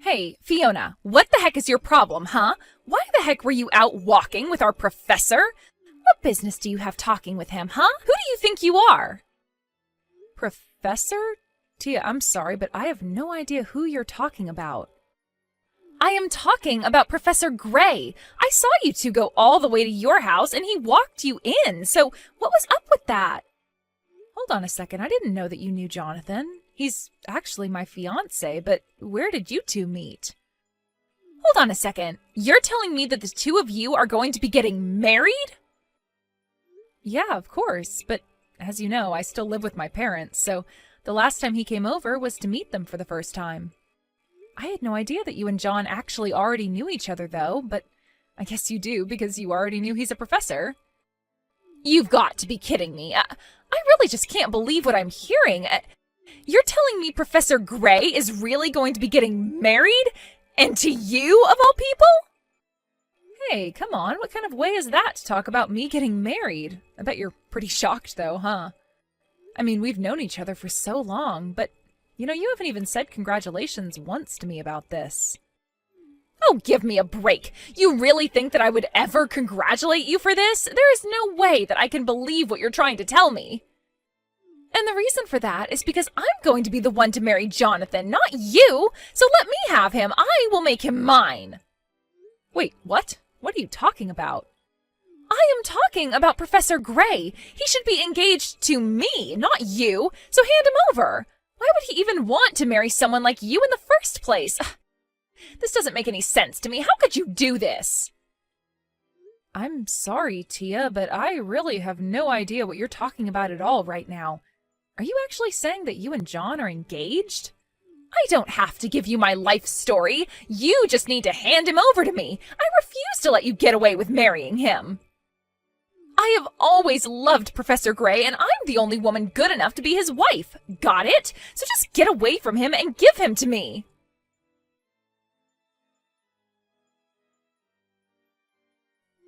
Hey, Fiona, what the heck is your problem, huh? Why the heck were you out walking with our professor? What business do you have talking with him, huh? Who do you think you are? Professor? Tia, I'm sorry, but I have no idea who you're talking about. I am talking about Professor Gray. I saw you two go all the way to your house and he walked you in, so what was up with that? Hold on a second, I didn't know that you knew Jonathan. He's actually my fiancé, but where did you two meet? Hold on a second, you're telling me that the two of you are going to be getting married? Yeah, of course, but as you know, I still live with my parents, so the last time he came over was to meet them for the first time. I had no idea that you and John actually already knew each other, though, but I guess you do because you already knew he's a professor. You've got to be kidding me. I really just can't believe what I'm hearing. You're telling me Professor Gray is really going to be getting married? And to you, of all people? Hey, come on, what kind of way is that to talk about me getting married? I bet you're pretty shocked, though, huh? I mean, we've known each other for so long, but you haven't even said congratulations once to me about this. Oh, give me a break. You really think that I would ever congratulate you for this? There is no way that I can believe what you're trying to tell me. And the reason for that is because I'm going to be the one to marry Jonathan, not you. So let me have him. I will make him mine. Wait, what? What are you talking about? I am talking about Professor Gray. He should be engaged to me, not you. So hand him over. Why would he even want to marry someone like you in the first place? This doesn't make any sense to me. How could you do this? I'm sorry, Tia, but I really have no idea what you're talking about at all right now. Are you actually saying that you and John are engaged? I don't have to give you my life story. You just need to hand him over to me. I refuse to let you get away with marrying him. I have always loved Professor Gray, and I'm the only woman good enough to be his wife. Got it? So just get away from him and give him to me.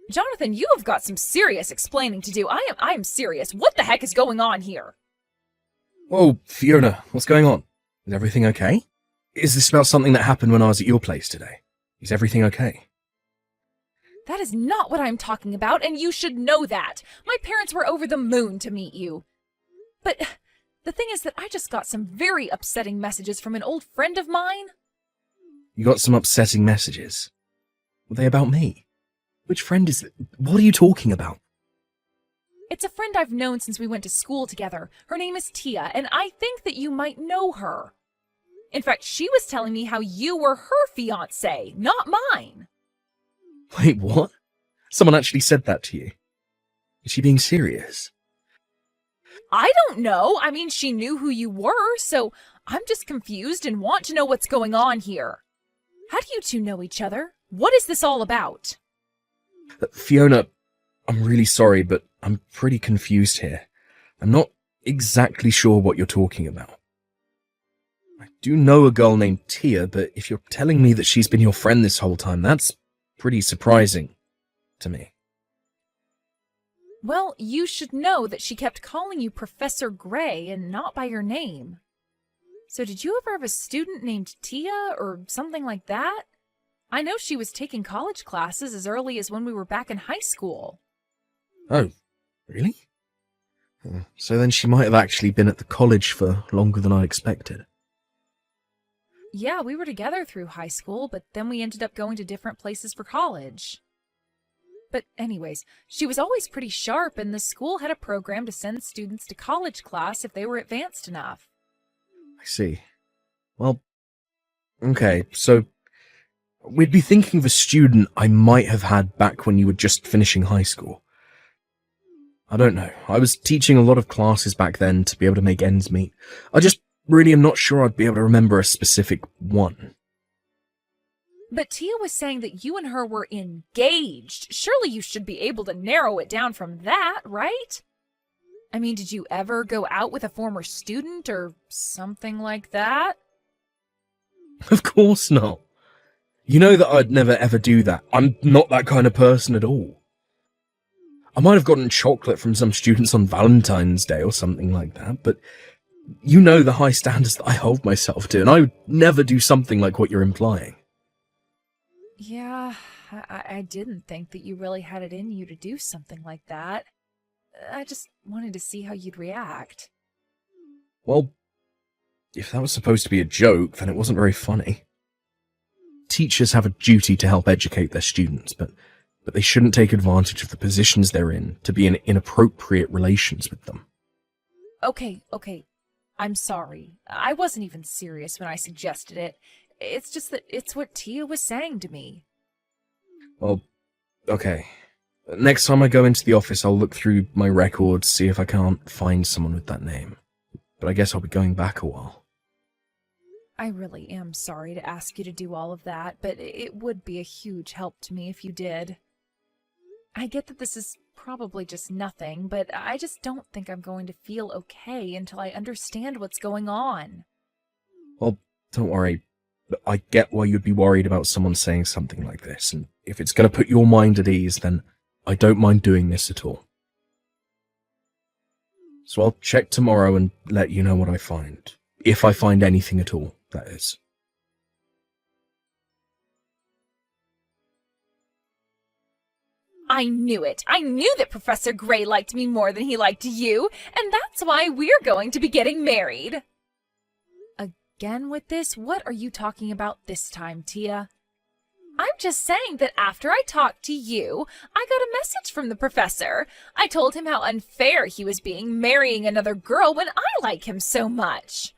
Jonathan, you have got some serious explaining to do. I am serious. What the heck is going on here? Whoa, Fiona, what's going on? Is everything okay? Is this about something that happened when I was at your place today? Is everything okay? That is not what I'm talking about, and you should know that. My parents were over the moon to meet you. But the thing is that I just got some very upsetting messages from an old friend of mine. You got some upsetting messages? Were they about me? Which friend is it? What are you talking about? It's a friend I've known since we went to school together. Her name is Tia, and I think that you might know her. In fact, she was telling me how you were her fiancé, not mine. Wait, what? Someone actually said that to you? Is she being serious? I don't know. I mean, she knew who you were, so I'm just confused and want to know what's going on here. How do you two know each other? What is this all about? Fiona, I'm really sorry, but I'm pretty confused here. I'm not exactly sure what you're talking about. I do know a girl named Tia, but if you're telling me that she's been your friend this whole time, that's pretty surprising to me. Well, you should know that she kept calling you Professor Gray and not by your name. So did you ever have a student named Tia or something like that? I know she was taking college classes as early as when we were back in high school. Oh, really? So then she might have actually been at the college for longer than I expected. Yeah, we were together through high school, but then we ended up going to different places for college. But anyways, she was always pretty sharp, and the school had a program to send students to college class if they were advanced enough. I see. Well, okay, so we'd be thinking of a student I might have had back when you were just finishing high school. I don't know. I was teaching a lot of classes back then to be able to make ends meet. I just really am not sure I'd be able to remember a specific one. But Tia was saying that you and her were engaged. Surely you should be able to narrow it down from that, right? I mean, did you ever go out with a former student or something like that? Of course not. You know that I'd never ever do that. I'm not that kind of person at all. I might have gotten chocolate from some students on Valentine's Day or something like that, but You know the high standards that I hold myself to, and I would never do something like what you're implying. Yeah, I didn't think that you really had it in you to do something like that. I just wanted to see how you'd react. Well, if that was supposed to be a joke, then it wasn't very funny. Teachers have a duty to help educate their students, but they shouldn't take advantage of the positions they're in to be in inappropriate relations with them. Okay. I'm sorry. I wasn't even serious when I suggested it. It's just that it's what Tia was saying to me. Well, okay. Next time I go into the office, I'll look through my records, see if I can't find someone with that name. But I guess I'll be going back a while. I really am sorry to ask you to do all of that, but it would be a huge help to me if you did. I get that this is probably just nothing, but I just don't think I'm going to feel okay until I understand what's going on. Well, don't worry. I get why you'd be worried about someone saying something like this, and if it's going to put your mind at ease, then I don't mind doing this at all. So I'll check tomorrow and let you know what I find. If I find anything at all, that is. I knew it. I knew that Professor Gray liked me more than he liked you, and that's why we're going to be getting married. Again with this? What are you talking about this time, Tia? I'm just saying that after I talked to you, I got a message from the professor. I told him how unfair he was being marrying another girl when I like him so much.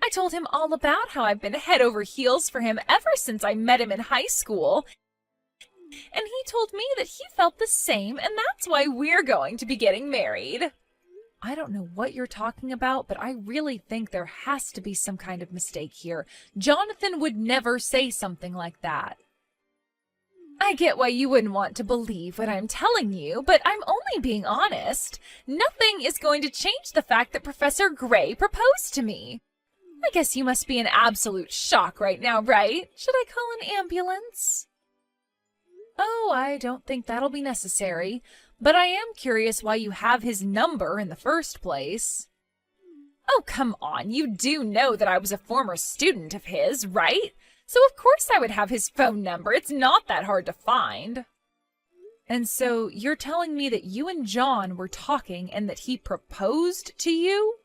I told him all about how I've been head over heels for him ever since I met him in high school. And he told me that he felt the same, and that's why we're going to be getting married. I don't know what you're talking about, but I really think there has to be some kind of mistake here. Jonathan would never say something like that. I get why you wouldn't want to believe what I'm telling you, but I'm only being honest. Nothing is going to change the fact that Professor Gray proposed to me. I guess you must be in absolute shock right now, right? Should I call an ambulance? Oh, I don't think that'll be necessary, but I am curious why you have his number in the first place. Oh, come on, you do know that I was a former student of his, right? So of course I would have his phone number. It's not that hard to find. And so you're telling me that you and John were talking and that he proposed to you?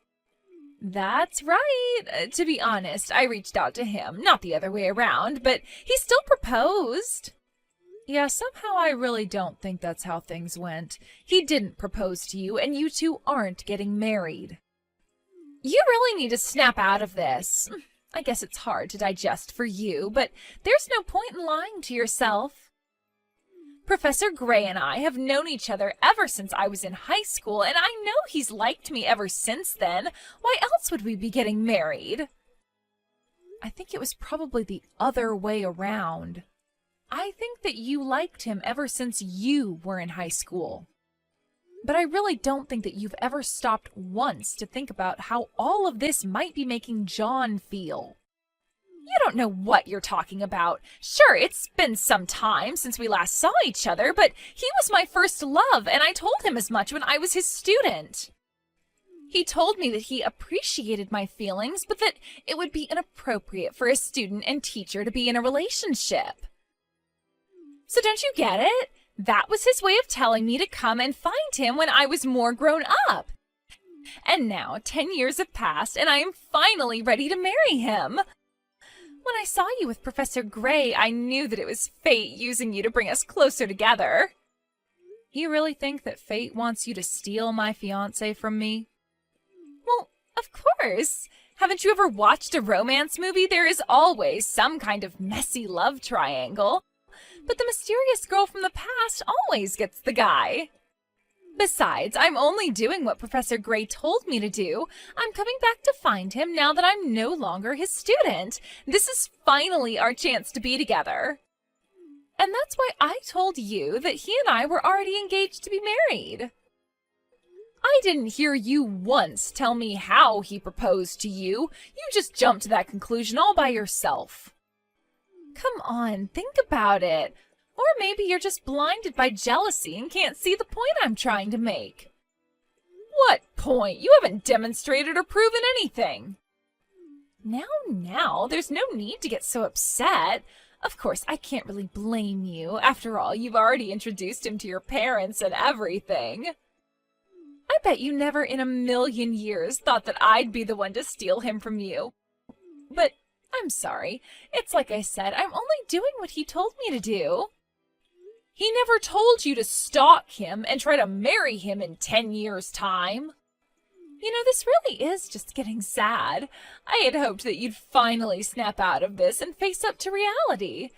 That's right. To be honest, I reached out to him, not the other way around, but he still proposed. Yeah, somehow I really don't think that's how things went. He didn't propose to you, and you two aren't getting married. You really need to snap out of this. I guess it's hard to digest for you, but there's no point in lying to yourself. Professor Gray and I have known each other ever since I was in high school, and I know he's liked me ever since then. Why else would we be getting married? I think it was probably the other way around. I think that you liked him ever since you were in high school. But I really don't think that you've ever stopped once to think about how all of this might be making John feel. You don't know what you're talking about. Sure, it's been some time since we last saw each other, but he was my first love, and I told him as much when I was his student. He told me that he appreciated my feelings, but that it would be inappropriate for a student and teacher to be in a relationship. So don't you get it? That was his way of telling me to come and find him when I was more grown up. And now 10 years have passed, and I am finally ready to marry him. When I saw you with Professor Gray, I knew that it was fate using you to bring us closer together. You really think that fate wants you to steal my fiancé from me? Well, of course. Haven't you ever watched a romance movie? There is always some kind of messy love triangle. But the mysterious girl from the past always gets the guy. Besides, I'm only doing what Professor Gray told me to do. I'm coming back to find him now that I'm no longer his student. This is finally our chance to be together. And that's why I told you that he and I were already engaged to be married. I didn't hear you once tell me how he proposed to you. You just jumped to that conclusion all by yourself. Come on, think about it. Or maybe you're just blinded by jealousy and can't see the point I'm trying to make. What point? You haven't demonstrated or proven anything. Now, there's no need to get so upset. Of course, I can't really blame you. After all, you've already introduced him to your parents and everything. I bet you never in a million years thought that I'd be the one to steal him from you. But I'm sorry. It's like I said, I'm only doing what he told me to do. He never told you to stalk him and try to marry him in 10 years' time. You know, this really is just getting sad. I had hoped that you'd finally snap out of this and face up to reality.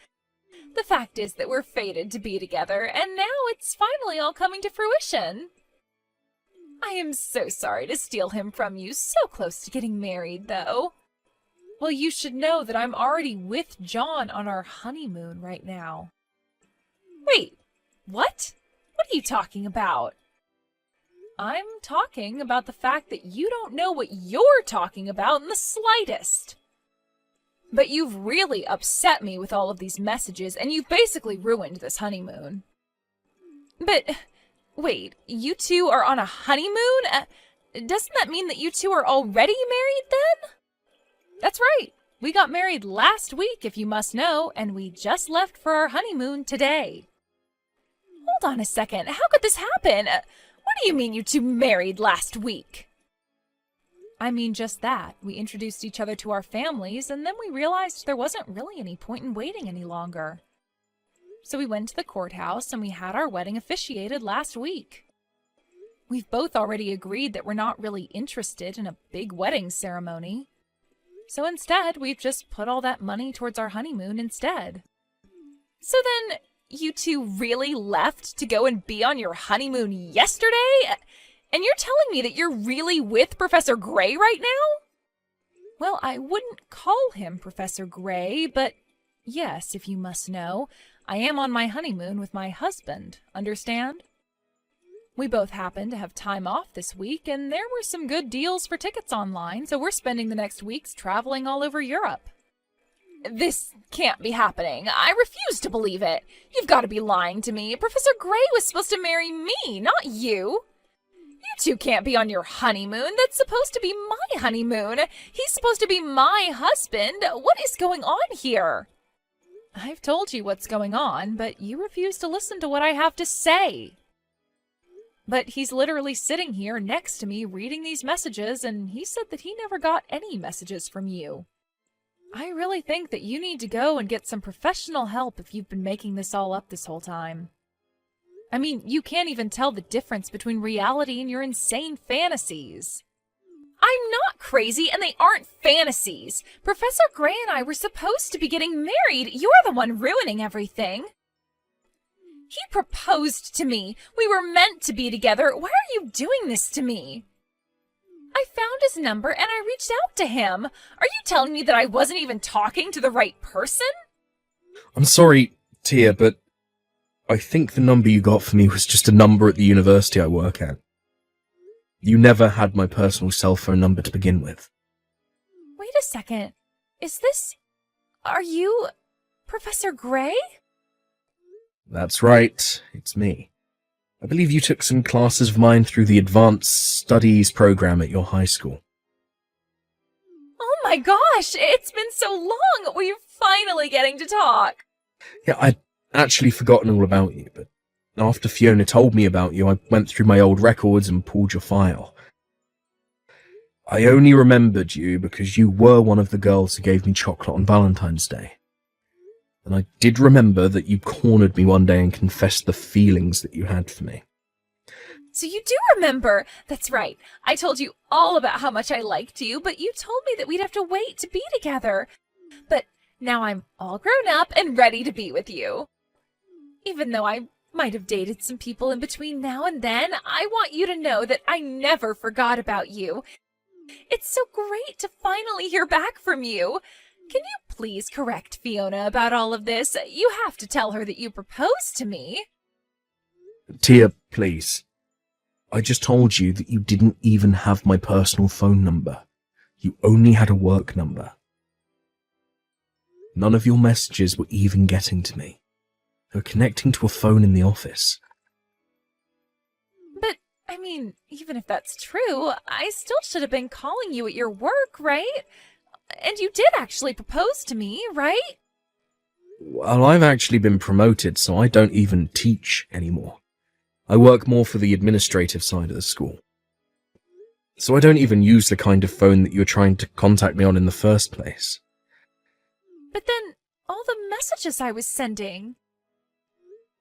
The fact is that we're fated to be together, and now it's finally all coming to fruition. I am so sorry to steal him from you, so close to getting married, though. Well, you should know that I'm already with John on our honeymoon right now. Wait, what? What are you talking about? I'm talking about the fact that you don't know what you're talking about in the slightest. But you've really upset me with all of these messages, and you've basically ruined this honeymoon. But, wait, you two are on a honeymoon? Doesn't that mean that you two are already married then? That's right. We got married last week, if you must know, and we just left for our honeymoon today. Hold on a second. How could this happen? What do you mean you two married last week? I mean just that. We introduced each other to our families, and then we realized there wasn't really any point in waiting any longer. So we went to the courthouse, and we had our wedding officiated last week. We've both already agreed that we're not really interested in a big wedding ceremony. So instead, we've just put all that money towards our honeymoon instead. So then, you two really left to go and be on your honeymoon yesterday? And you're telling me that you're really with Professor Gray right now? Well, I wouldn't call him Professor Gray, but yes, if you must know, I am on my honeymoon with my husband, understand? We both happen to have time off this week, and there were some good deals for tickets online, so we're spending the next weeks traveling all over Europe. This can't be happening. I refuse to believe it. You've got to be lying to me. Professor Gray was supposed to marry me, not you. You two can't be on your honeymoon. That's supposed to be my honeymoon. He's supposed to be my husband. What is going on here? I've told you what's going on, but you refuse to listen to what I have to say. But he's literally sitting here next to me reading these messages, and he said that he never got any messages from you. I really think that you need to go and get some professional help if you've been making this all up this whole time. I mean, you can't even tell the difference between reality and your insane fantasies. I'm not crazy, and they aren't fantasies. Professor Gray and I were supposed to be getting married. You're the one ruining everything. He proposed to me. We were meant to be together. Why are you doing this to me? I found his number and I reached out to him. Are you telling me that I wasn't even talking to the right person? I'm sorry, Tia, but I think the number you got for me was just a number at the university I work at. You never had my personal cell phone number to begin with. Wait a second. Are you Professor Gray? That's right, it's me. I believe you took some classes of mine through the Advanced Studies program at your high school. Oh my gosh, it's been so long! We're finally getting to talk! Yeah, I'd actually forgotten all about you, but after Fiona told me about you, I went through my old records and pulled your file. I only remembered you because you were one of the girls who gave me chocolate on Valentine's Day. And I did remember that you cornered me one day and confessed the feelings that you had for me. So you do remember. That's right. I told you all about how much I liked you, but you told me that we'd have to wait to be together. But now I'm all grown up and ready to be with you. Even though I might have dated some people in between now and then, I want you to know that I never forgot about you. It's so great to finally hear back from you. Can you please correct Fiona about all of this? You have to tell her that you proposed to me. Tia, please. I just told you that you didn't even have my personal phone number. You only had a work number. None of your messages were even getting to me. They were connecting to a phone in the office. But, I mean, even if that's true, I still should have been calling you at your work, right? And you did actually propose to me, right? Well, I've actually been promoted, so I don't even teach anymore. I work more for the administrative side of the school. So I don't even use the kind of phone that you were trying to contact me on in the first place. But then, all the messages I was sending.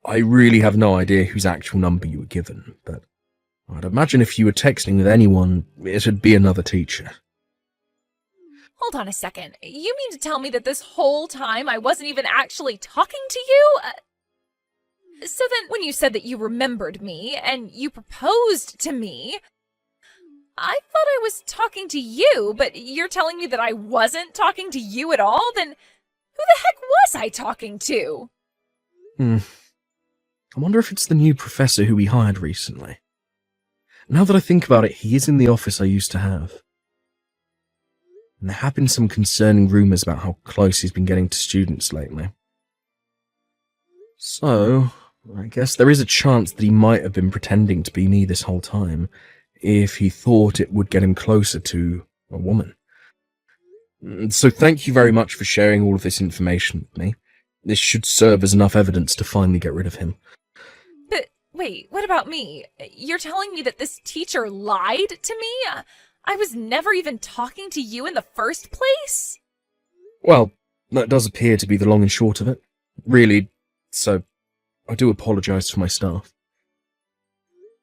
I really have no idea whose actual number you were given, but I'd imagine if you were texting with anyone, it'd be another teacher. Hold on a second. You mean to tell me that this whole time I wasn't even actually talking to you? So then, when you said that you remembered me and you proposed to me, I thought I was talking to you, but you're telling me that I wasn't talking to you at all? Then who the heck was I talking to? I wonder if it's the new professor who we hired recently. Now that I think about it, he is in the office I used to have. And there have been some concerning rumours about how close he's been getting to students lately. So, I guess there is a chance that he might have been pretending to be me this whole time, if he thought it would get him closer to a woman. So thank you very much for sharing all of this information with me. This should serve as enough evidence to finally get rid of him. But wait, what about me? You're telling me that this teacher lied to me? I was never even talking to you in the first place? Well, that does appear to be the long and short of it. Really, so I do apologise for my staff.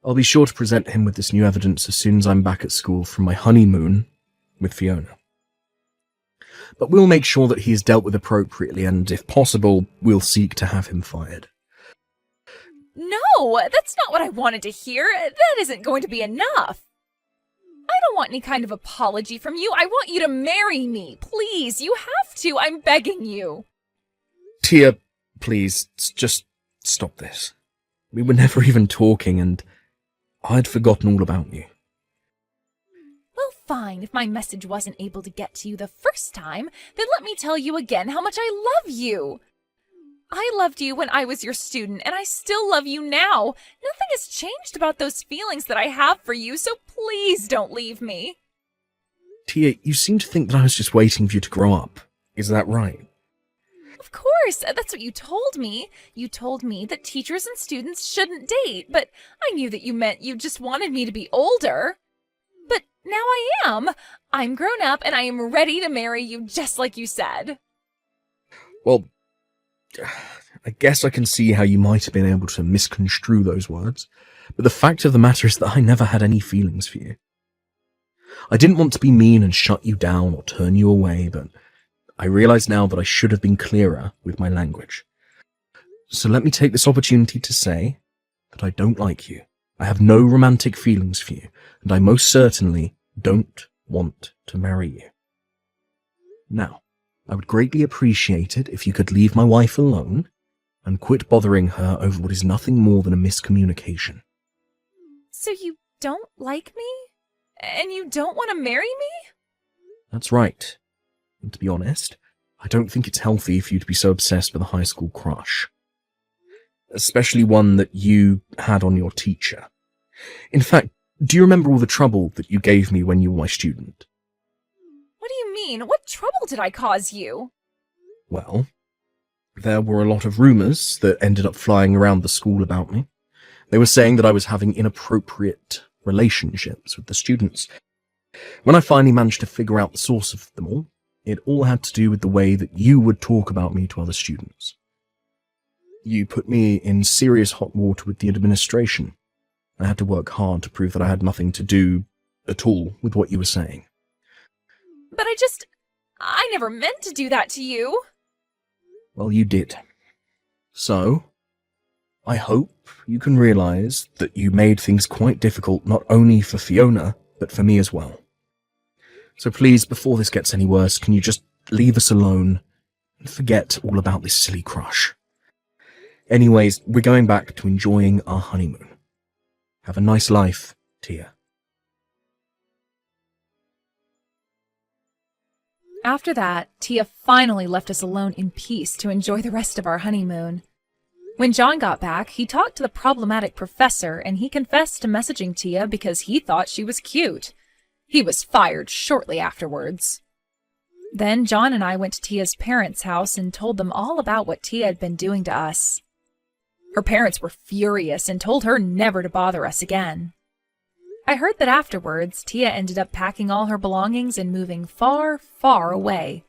I'll be sure to present him with this new evidence as soon as I'm back at school from my honeymoon with Fiona. But we'll make sure that he is dealt with appropriately, and if possible, we'll seek to have him fired. No, that's not what I wanted to hear. That isn't going to be enough. I don't want any kind of apology from you. I want you to marry me. Please, you have to. I'm begging you. Tia, please, just stop this. We were never even talking, and I'd forgotten all about you. Well, fine. If my message wasn't able to get to you the first time, then let me tell you again how much I love you. I loved you when I was your student, and I still love you now. Nothing has changed about those feelings that I have for you, so please don't leave me. Tia, you seem to think that I was just waiting for you to grow up. Is that right? Of course, that's what you told me. You told me that teachers and students shouldn't date, but I knew that you meant you just wanted me to be older. But now I am. I'm grown up, and I am ready to marry you just like you said. Well, I guess I can see how you might have been able to misconstrue those words, but the fact of the matter is that I never had any feelings for you. I didn't want to be mean and shut you down or turn you away, but I realise now that I should have been clearer with my language. So let me take this opportunity to say that I don't like you. I have no romantic feelings for you, and I most certainly don't want to marry you. Now, I would greatly appreciate it if you could leave my wife alone and quit bothering her over what is nothing more than a miscommunication. So you don't like me? And you don't want to marry me? That's right. And to be honest, I don't think it's healthy for you to be so obsessed with a high school crush. Especially one that you had on your teacher. In fact, do you remember all the trouble that you gave me when you were my student? What do you mean? What trouble did I cause you? Well, there were a lot of rumours that ended up flying around the school about me. They were saying that I was having inappropriate relationships with the students. When I finally managed to figure out the source of them all, it all had to do with the way that you would talk about me to other students. You put me in serious hot water with the administration. I had to work hard to prove that I had nothing to do at all with what you were saying. But I never meant to do that to you. Well, you did. So, I hope you can realise that you made things quite difficult not only for Fiona, but for me as well. So please, before this gets any worse, can you just leave us alone and forget all about this silly crush? Anyways, we're going back to enjoying our honeymoon. Have a nice life, Tia. After that, Tia finally left us alone in peace to enjoy the rest of our honeymoon. When John got back, he talked to the problematic professor and he confessed to messaging Tia because he thought she was cute. He was fired shortly afterwards. Then John and I went to Tia's parents' house and told them all about what Tia had been doing to us. Her parents were furious and told her never to bother us again. I heard that afterwards, Tia ended up packing all her belongings and moving far, far away.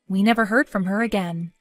We never heard from her again.